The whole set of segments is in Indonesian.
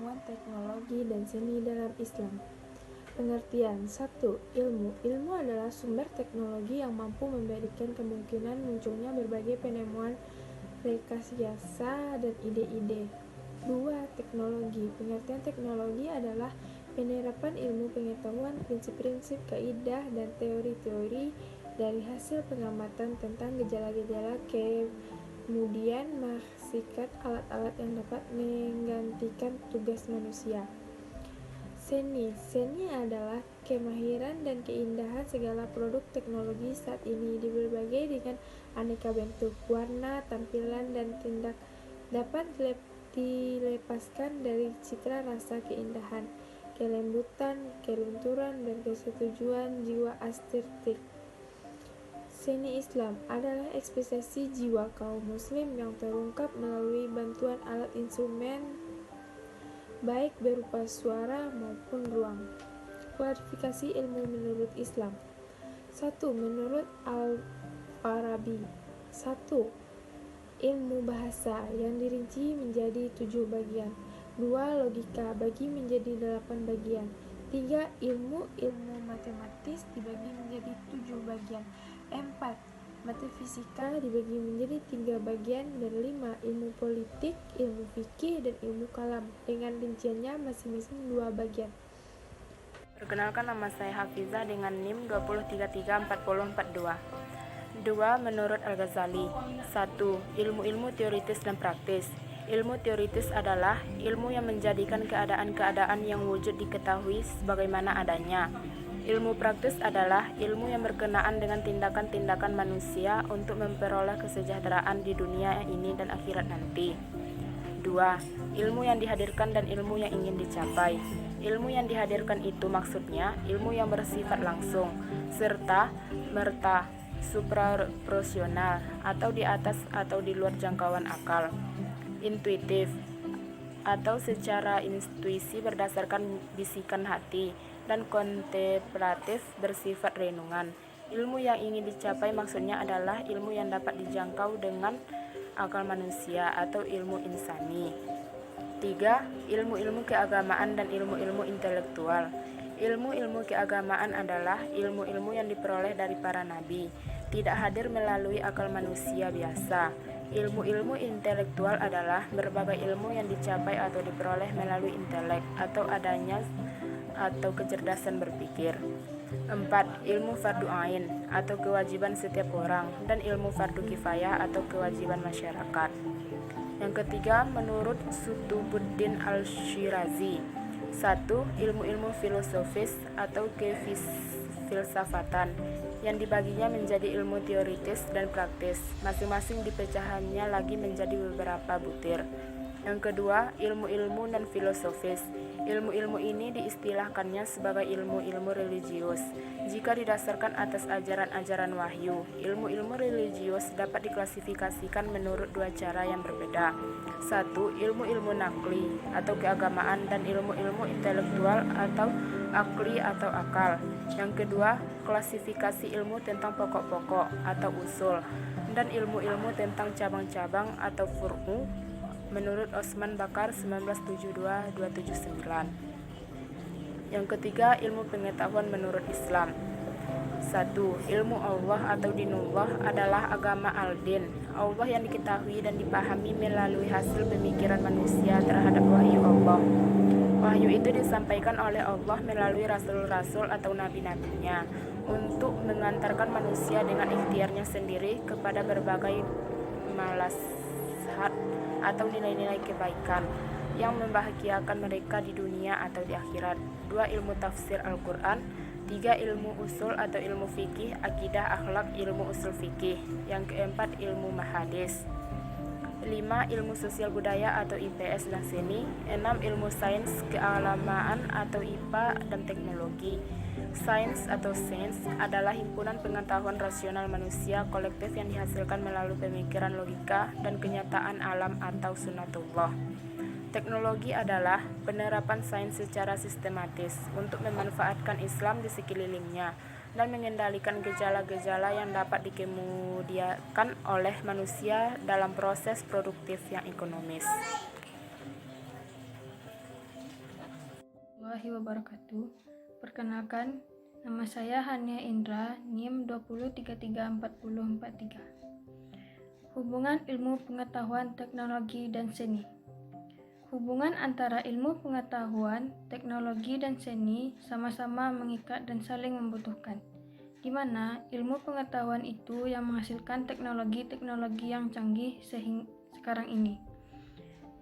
pengetahuan, teknologi, dan seni dalam Islam. Pengertian 1. Ilmu. Ilmu adalah sumber teknologi yang mampu memberikan kemungkinan munculnya berbagai penemuan, rekayasa, dan ide-ide. 2. Teknologi. Pengertian teknologi adalah penerapan ilmu pengetahuan, prinsip-prinsip, kaidah, dan teori-teori dari hasil pengamatan tentang gejala-gejala, kemudian menghasilkan alat-alat yang dapat menggantikan tugas manusia. Seni. Seni adalah kemahiran dan keindahan segala produk teknologi saat ini di berbagai dengan aneka bentuk, warna, tampilan, dan tindak dapat dilepaskan dari citra rasa keindahan, kelembutan, kelunturan, dan kesetujuan jiwa estetik. Seni Islam adalah ekspresi jiwa kaum muslim yang terungkap melalui bantuan alat instrumen baik berupa suara maupun ruang. Klasifikasi ilmu menurut Islam. 1. Menurut Al-Farabi. 1. Ilmu bahasa yang dirinci menjadi 7 bagian. 2. Logika bagi menjadi 8 bagian. 3. Ilmu matematis dibagi menjadi 7 bagian. 4. Metafisika dibagi menjadi 3 bagian. Dan 5. Ilmu politik, ilmu fikih, dan ilmu kalam dengan rinciannya masing-masing 2 bagian. Perkenalkan, nama saya Hafizah dengan NIM 203340442. 2. Menurut Al-Ghazali. 1. Ilmu-ilmu teoritis dan praktis. Ilmu teoritis adalah ilmu yang menjadikan keadaan-keadaan yang wujud diketahui sebagaimana adanya. Ilmu praktis adalah ilmu yang berkenaan dengan tindakan-tindakan manusia untuk memperoleh kesejahteraan di dunia ini dan akhirat nanti. 2. Ilmu yang dihadirkan dan ilmu yang ingin dicapai. Ilmu yang dihadirkan itu maksudnya ilmu yang bersifat langsung, serta merta, supraporsional, atau di atas atau di luar jangkauan akal. Intuitif, atau secara intuisi berdasarkan bisikan hati, dan kontemplatif bersifat renungan. Ilmu yang ingin dicapai maksudnya adalah ilmu yang dapat dijangkau dengan akal manusia atau ilmu insani. 3. Ilmu-ilmu keagamaan dan ilmu-ilmu intelektual. Ilmu-ilmu keagamaan adalah ilmu-ilmu yang diperoleh dari para nabi, tidak hadir melalui akal manusia biasa. Ilmu-ilmu intelektual adalah berbagai ilmu yang dicapai atau diperoleh melalui intelek atau adanya atau kecerdasan berpikir. 4. Ilmu fardu ain atau kewajiban setiap orang, dan ilmu fardu kifayah atau kewajiban masyarakat. Yang ketiga, menurut Sutubuddin Al-Syirazi. 1. Ilmu-ilmu filosofis atau kefilsafatan yang dibaginya menjadi ilmu teoritis dan praktis, masing-masing dipecahannya lagi menjadi beberapa butir. Yang kedua, ilmu-ilmu non-filosofis. Ilmu-ilmu ini diistilahkannya sebagai ilmu-ilmu religius jika didasarkan atas ajaran-ajaran wahyu. Ilmu-ilmu religius dapat diklasifikasikan menurut 2 cara yang berbeda. 1. Ilmu-ilmu nakli atau keagamaan, dan ilmu-ilmu intelektual atau akli atau akal. Yang kedua, klasifikasi ilmu tentang pokok-pokok atau usul, dan ilmu-ilmu tentang cabang-cabang atau fur'u menurut Osman Bakar 1972-279. Yang ketiga, ilmu pengetahuan menurut Islam. 1. Ilmu Allah atau dinullah adalah agama al-din, Allah yang diketahui dan dipahami melalui hasil pemikiran manusia terhadap wahyu Allah. Wahyu itu disampaikan oleh Allah melalui rasul-rasul atau nabi-nabinya untuk mengantarkan manusia dengan ikhtiarnya sendiri kepada berbagai maslahat atau nilai-nilai kebaikan yang membahagiakan mereka di dunia atau di akhirat. 2. Ilmu tafsir Al-Quran. 3. Ilmu usul atau ilmu fikih, akidah, akhlak, ilmu usul fikih. Yang keempat, ilmu hadis. 5. Ilmu sosial budaya atau IPS dan seni. 6. Ilmu sains kealamaan atau IPA dan teknologi. Sains atau sains adalah himpunan pengetahuan rasional manusia kolektif yang dihasilkan melalui pemikiran logika dan kenyataan alam atau sunatullah. Teknologi adalah penerapan sains secara sistematis untuk memanfaatkan Islam di sekelilingnya dan mengendalikan gejala-gejala yang dapat dikemudiakan oleh manusia dalam proses produktif yang ekonomis. warahmatullahi wabarakatuh. Perkenalkan, nama saya Hania Indra, NIM 20334043. Hubungan ilmu pengetahuan, teknologi, dan seni. Hubungan antara ilmu pengetahuan, teknologi, dan seni sama-sama mengikat dan saling membutuhkan, di mana ilmu pengetahuan itu yang menghasilkan teknologi-teknologi yang canggih sekarang ini.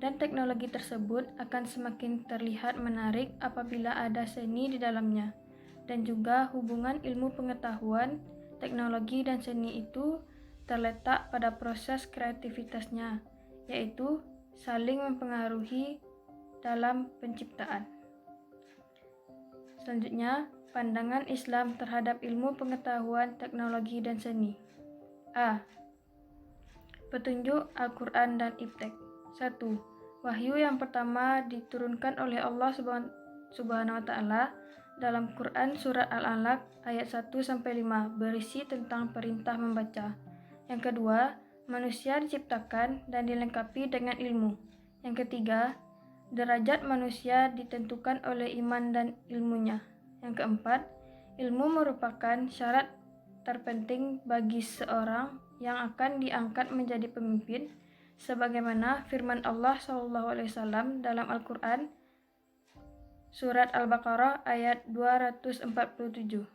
Dan teknologi tersebut akan semakin terlihat menarik apabila ada seni di dalamnya. Dan juga hubungan ilmu pengetahuan, teknologi, dan seni itu terletak pada proses kreativitasnya, yaitu saling mempengaruhi dalam penciptaan. Selanjutnya, pandangan Islam terhadap ilmu pengetahuan, teknologi, dan seni. A. Petunjuk Al-Quran dan Iptek. 1. Wahyu yang pertama diturunkan oleh Allah Subhanahu wa Ta'ala dalam Quran Surat Al-Alaq ayat 1-5 berisi tentang perintah membaca. Yang kedua, manusia diciptakan dan dilengkapi dengan ilmu. Yang ketiga, derajat manusia ditentukan oleh iman dan ilmunya. Yang keempat, ilmu merupakan syarat terpenting bagi seorang yang akan diangkat menjadi pemimpin, sebagaimana firman Allah SAW dalam Al-Quran Surat Al-Baqarah ayat 247.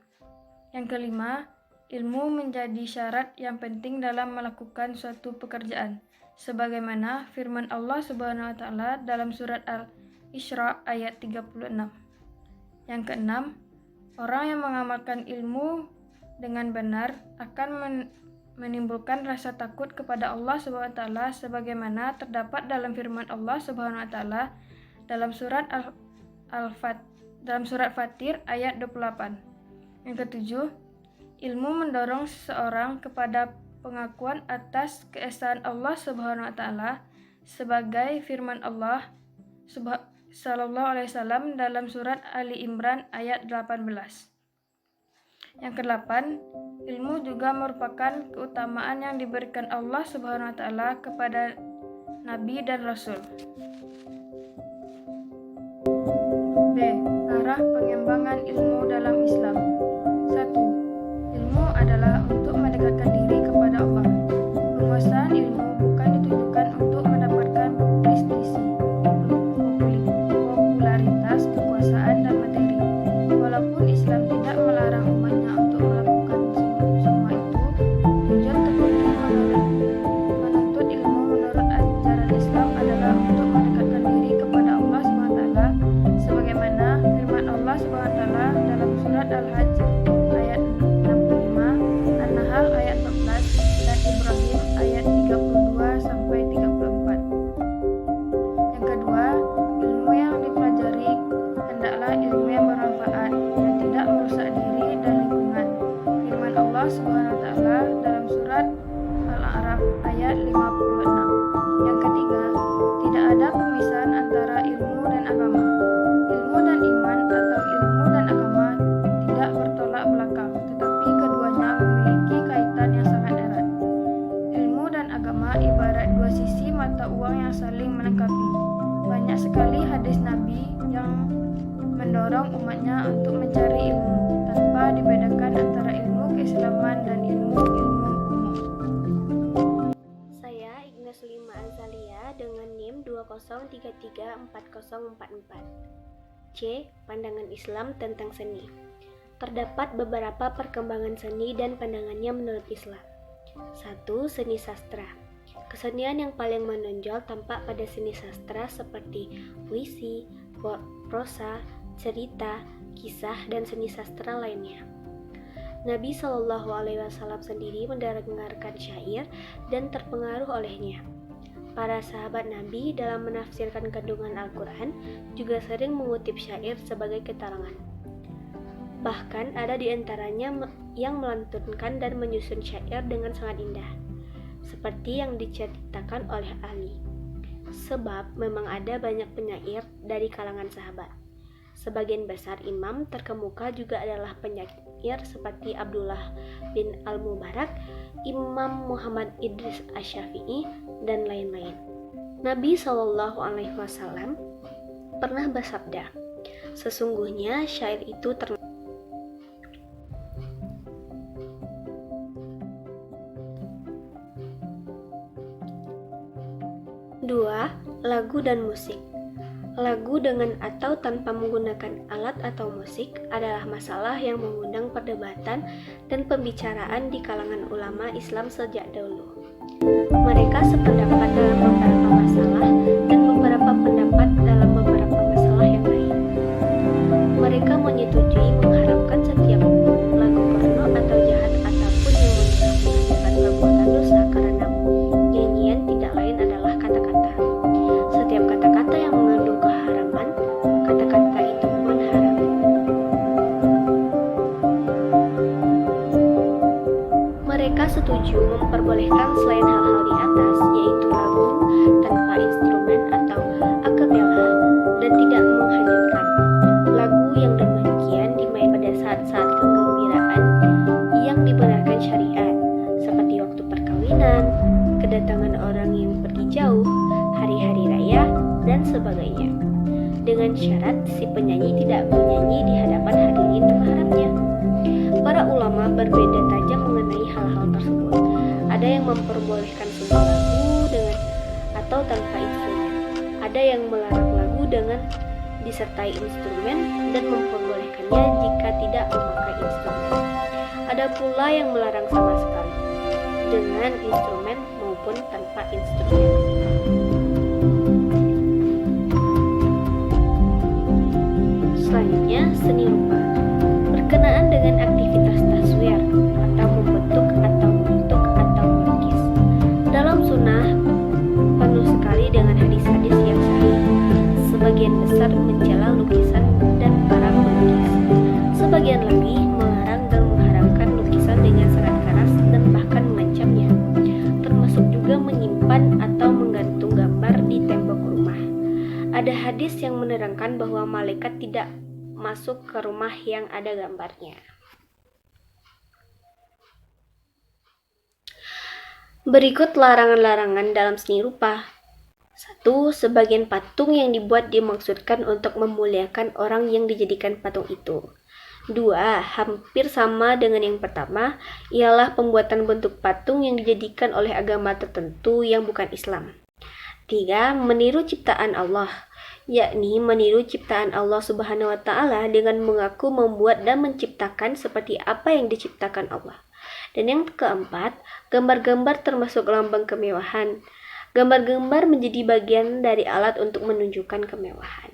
Yang kelima, ilmu menjadi syarat yang penting dalam melakukan suatu pekerjaan, sebagaimana firman Allah Subhanahu wa Ta'ala dalam Surat Al-Isra ayat 36. Yang keenam, orang yang mengamalkan ilmu dengan benar akan menimbulkan rasa takut kepada Allah Subhanahu wa Ta'ala sebagaimana terdapat dalam firman Allah Subhanahu wa Ta'ala dalam surat Fatir ayat 28. Yang ketujuh, ilmu mendorong seseorang kepada pengakuan atas keesaan Allah Subhanahu wa Ta'ala sebagai firman Allah sallallahu alaihi wasallam dalam surat Ali Imran ayat 18. Yang kedelapan, ilmu juga merupakan keutamaan yang diberikan Allah Subhanahu wa Ta'ala kepada Nabi dan Rasul. B. Arah pengembangan ilmu dalam Islam. 1. Ilmu adalah untuk mendekatkan diri kepada Allah. Penguasaan ilmu bukan ditujukan untuk mendapatkan prestisi, popularitas, kekuasaan, dan materi. Walaupun Islam tidak melarang umatnya untuk melakukan semua itu, tujuan terpenting menuntut ilmu menurut ajaran Islam adalah untuk mendekatkan diri kepada Allah SWT, sebagaimana firman Allah SWT dalam surat Al-Hajj ayat 65, An-Nahl ayat 14, dan Ibrahim ayat 32-34. Yang kedua, ilmu yang dipelajari hendaklah ilmu yang bermanfaat, yang tidak merusak diri dan lingkungan. Firman Allah Subhanahu wa Ta'ala dalam surat Al-A'raf ayat 56. Yang ketiga, tidak ada pemisahan antara ilmu dan agama. Ilmu dan iman atau ilmu dan agama tidak bertolak belakang, tetapi keduanya memiliki kaitan yang sangat erat. Ilmu dan agama ibarat dua sisi mata uang yang saling melengkapi. Banyak sekali hadis Nabi yang mendorong umatnya untuk mencari ilmu, tanpa dibedakan antara ilmu keislaman dan ilmu umum. Saya Ignas Lima Azalia dengan NIM 20334044. C. Pandangan Islam tentang seni. Terdapat beberapa perkembangan seni dan pandangannya menurut Islam. 1. Seni sastra. Kesenian yang paling menonjol tampak pada seni sastra seperti puisi, prosa, cerita, kisah, dan seni sastra lainnya. Nabi Shallallahu Alaihi Wasallam sendiri mendengarkan syair dan terpengaruh olehnya. Para sahabat Nabi dalam menafsirkan kandungan Al-Quran juga sering mengutip syair sebagai keterangan. Bahkan ada di antaranya yang melantunkan dan menyusun syair dengan sangat indah, seperti yang diceritakan oleh Ali. Sebab memang ada banyak penyair dari kalangan sahabat. Sebagian besar imam terkemuka juga adalah penyair seperti Abdullah bin Al-Mubarak, Imam Muhammad Idris Asy-Syafi'i, dan lain-lain. Nabi SAW pernah bersabda, Sesungguhnya syair itu Dua, lagu dan musik. Lagu dengan atau tanpa menggunakan alat atau musik adalah masalah yang mengundang perdebatan dan pembicaraan di kalangan ulama Islam sejak dahulu. Mereka sependapat dalam beberapa masalah dan beberapa pendapat dalam beberapa masalah yang lain. Mereka menyetujui mengharamkan setiap lagu porno atau jahat ataupun yang melakukan perbuatan dosa karena nyanyian tidak lain adalah kata-kata. Setiap kata-kata yang mengandung keharaman, kata-kata itu pun haram. Mereka setuju memperbolehkan selain hal-hal di atas, yaitu lagu tanpa instrumen atau akapela dan tidak menghanyutkan. Lagu yang demikian dimainkan pada saat-saat kegembiraan yang dibenarkan syariat, seperti waktu perkawinan, kedatangan orang yang pergi jauh, hari-hari raya, dan sebagainya. Dengan syarat si penyanyi tidak menyanyi di hadapan hadirin mahramnya. Para ulama berbeda tajam mengenai hal-hal tersebut. Ada yang memperbolehkan semua lagu dengan atau tanpa instrumen. Ada yang melarang lagu dengan disertai instrumen dan memperbolehkannya jika tidak memakai instrumen. Ada pula yang melarang sama sekali, dengan instrumen maupun tanpa instrumen. Selanjutnya, seni rupa berkenaan dengan aktivitas taswir atau membentuk atau melukis. Dalam sunnah penuh sekali dengan hadis-hadis yang sahih. Sebagian besar mencela lukisan dan para pelukis. Sebagian lagi melarang dan mengharamkan lukisan dengan sangat keras dan bahkan mengancamnya, termasuk juga menyimpan atau menggantung gambar di tembok rumah. Ada hadis yang menerangkan bahwa malaikat tidak masuk ke rumah yang ada gambarnya. Berikut larangan-larangan dalam seni rupa. 1. Sebagian patung yang dibuat dimaksudkan untuk memuliakan orang yang dijadikan patung itu. 2. Hampir sama dengan yang pertama, ialah pembuatan bentuk patung yang dijadikan oleh agama tertentu yang bukan Islam. 3. Meniru ciptaan Allah, yakni meniru ciptaan Allah Subhanahu wa Ta'ala dengan mengaku membuat dan menciptakan seperti apa yang diciptakan Allah. Dan yang keempat, gambar-gambar termasuk lambang kemewahan. Gambar-gambar menjadi bagian dari alat untuk menunjukkan kemewahan.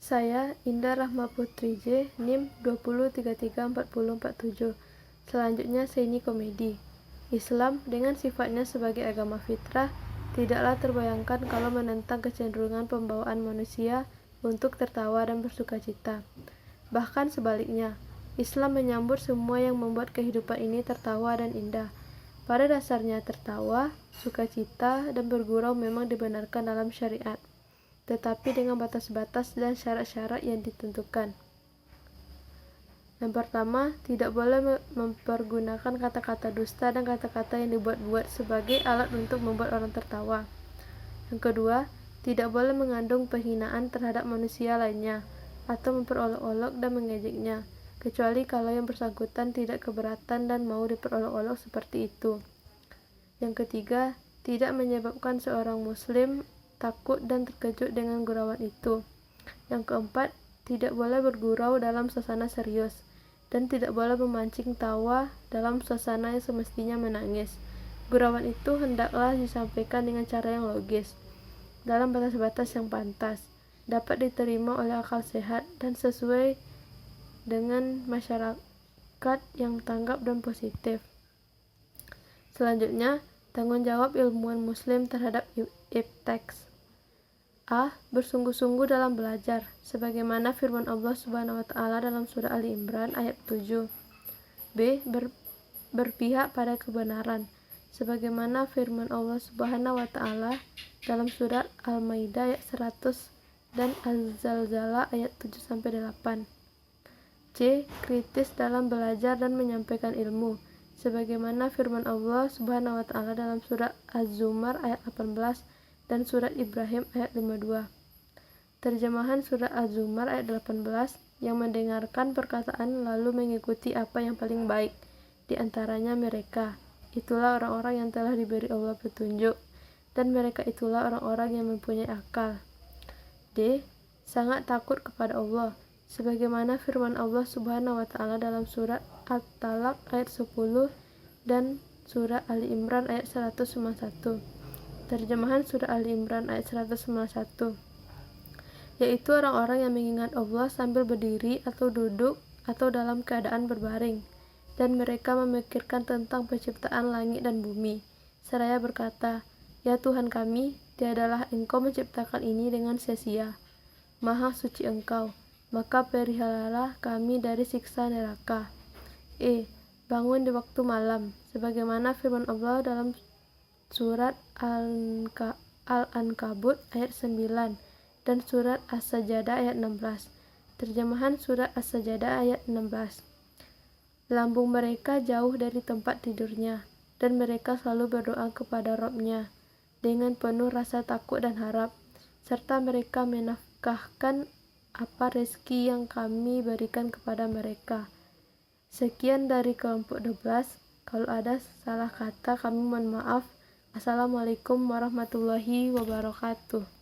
Saya Indah Rahma Putri J, NIM 20334047. Selanjutnya seni komedi. Islam dengan sifatnya sebagai agama fitrah tidaklah terbayangkan kalau menentang kecenderungan pembawaan manusia untuk tertawa dan bersukacita. Bahkan sebaliknya, Islam menyambut semua yang membuat kehidupan ini tertawa dan indah. Pada dasarnya tertawa, sukacita, dan bergurau memang dibenarkan dalam syariat, tetapi dengan batas-batas dan syarat-syarat yang ditentukan. Yang pertama, tidak boleh mempergunakan kata-kata dusta dan kata-kata yang dibuat-buat sebagai alat untuk membuat orang tertawa. Yang kedua, tidak boleh mengandung penghinaan terhadap manusia lainnya atau memperolok-olok dan mengejeknya, kecuali kalau yang bersangkutan tidak keberatan dan mau diperolok-olok seperti itu. Yang ketiga, tidak menyebabkan seorang muslim takut dan terkejut dengan gurauan itu. Yang keempat, tidak boleh bergurau dalam suasana serius, dan tidak boleh memancing tawa dalam suasana yang semestinya menangis. Gurauan itu hendaklah disampaikan dengan cara yang logis, dalam batas-batas yang pantas, dapat diterima oleh akal sehat, dan sesuai dengan masyarakat yang tanggap dan positif. Selanjutnya, tanggung jawab ilmuwan muslim terhadap ipteks. A. Bersungguh-sungguh dalam belajar, sebagaimana firman Allah Subhanahu wa Ta'ala dalam surah Ali Imran ayat 7. B. Berpihak pada kebenaran, sebagaimana firman Allah Subhanahu wa Ta'ala dalam surat Al-Maidah ayat 100 dan Az-Zalzalah ayat 7-8. C. Kritis dalam belajar dan menyampaikan ilmu, sebagaimana firman Allah Subhanahu wa Ta'ala dalam surah Az-Zumar ayat 18 dan surat Ibrahim ayat 52. Terjemahan surat Az-Zumar ayat 18, yang mendengarkan perkataan lalu mengikuti apa yang paling baik di antaranya mereka. Itulah orang-orang yang telah diberi Allah petunjuk, dan mereka itulah orang-orang yang mempunyai akal. D. Sangat takut kepada Allah, sebagaimana firman Allah Subhanahu wa Ta'ala dalam surat At-Talaq ayat 10 dan surat Ali Imran ayat 191. Terjemahan surat Ali Imran ayat 191, yaitu orang-orang yang mengingat Allah sambil berdiri atau duduk atau dalam keadaan berbaring, dan mereka memikirkan tentang penciptaan langit dan bumi, seraya berkata, "Ya Tuhan kami, tiadalah Engkau menciptakan ini dengan sia-sia. Maha suci Engkau, maka peliharalah kami dari siksa neraka." E. Bangun di waktu malam, sebagaimana firman Allah dalam surat Al-Ankabut ayat 9 dan surat As-Sajadah ayat 16. Terjemahan surat As-Sajadah ayat 16. Lambung mereka jauh dari tempat tidurnya, dan mereka selalu berdoa kepada Rabb-Nya dengan penuh rasa takut dan harap, serta mereka menafkahkan apa rezeki yang kami berikan kepada mereka. Sekian dari kelompok 12. Kalau ada salah kata kami mohon maaf. Assalamualaikum warahmatullahi wabarakatuh.